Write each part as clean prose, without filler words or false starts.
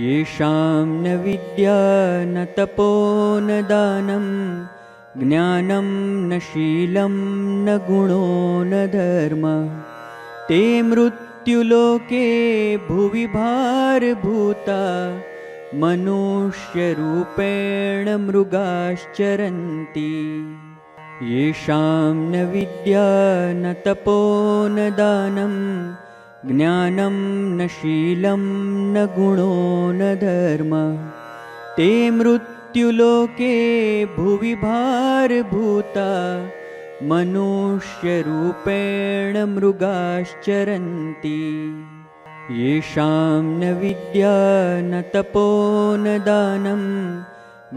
येषां न विद्या न तपो न दानं ज्ञानं न शीलं न गुणो न धर्म ते मृत्युलोके भुवि भारभूता मनुष्यरूपेण मृगाश्चरन्ति। येषां न विद्या न तपो न दानं ज्ञानं न शीलं न गुणो न धर्म ते मृत्युलोके भुवि भारभूता मनुष्यरूपेण मृगाश्चरन्ति। येषां न विद्या न तपो न दानं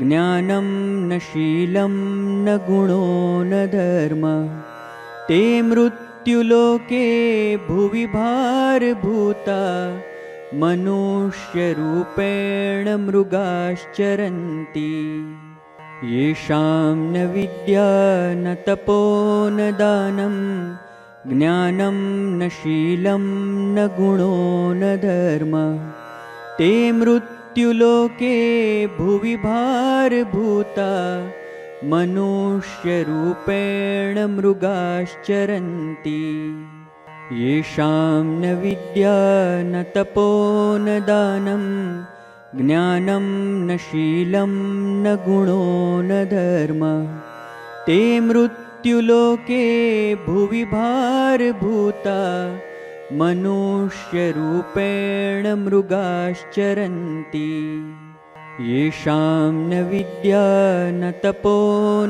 ज्ञानं न शीलं न गुणो न धर्म ते मृत्युलोके भुवि भारभूता मनुष्यरूपेण मृगाश्चरन्ति। येषां न विद्या न तपो न दानं ज्ञानं न शीलं न गुणो न धर्म ते मृत्युलोके भुवि भारभूता मनुष्यरूपेण मृगाश्चरन्ति। येषां न विद्या न तपो न दानं ज्ञानं न शीलं न गुणो न धर्म ते मृत्युलोके भुवि भारभूता मनुष्यरूपेण मृगाश्चरन्ति। येषां न विद्या न तपो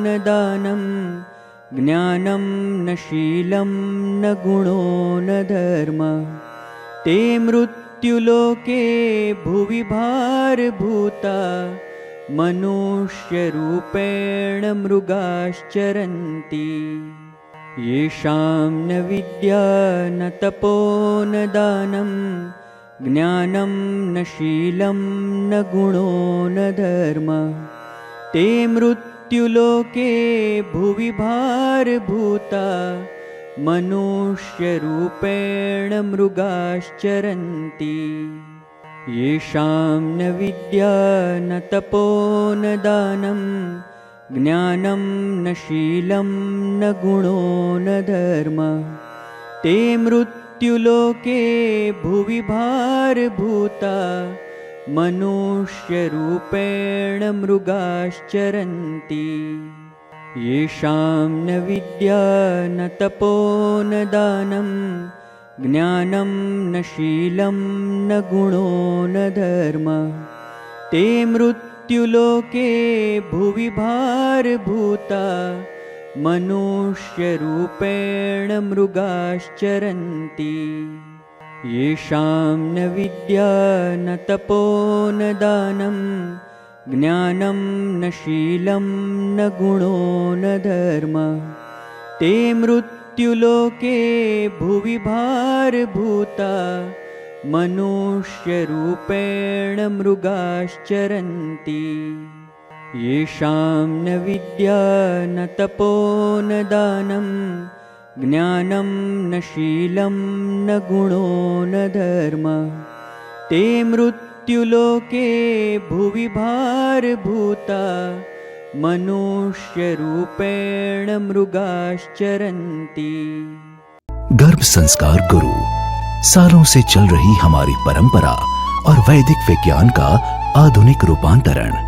न दानं ज्ञानं न शीलं न गुणो न धर्म ते मृत्युलोके भुवि भारभूता मनुष्यरूपेण मृगाश्चरन्ति। येषां न विद्या न तपो न दानं ज्ञानं न शीलं न गुणो न धर्म ते मृत्युलोके भुवि भारभूता मनुष्यरूपेण मृगाश्चरन्ति। येषां न विद्या न तपो न दानं ज्ञानं न शीलं न गुणो न धर्म ते मृत्युलोके भुवि भारभूता मनुष्यरूपेण मृगाश्चरन्ति। येषां न विद्या न तपो न दानं ज्ञानं न शीलं न गुणो न धर्म ते मृत्युलोके भुवि भारभूता मनुष्यरूपेण मृगाश्चरन्ति। येषां न विद्या न तपो न दानं ज्ञानं न शीलं न गुणो न धर्म ते मृत्युलोके भुवि भारभूता मनुष्यरूपेण मृगाश्चरन्ति। येषां न विद्या न तपो न दानं ज्ञानं न शीलं न गुणो न धर्म ते मृत्युलोके भुवि भारभूता मनुष्यरूपेण मृगाश्चरन्ति। गर्भ संस्कार गुरु, सालों से चल रही हमारी परंपरा और वैदिक विज्ञान का आधुनिक रूपांतरण।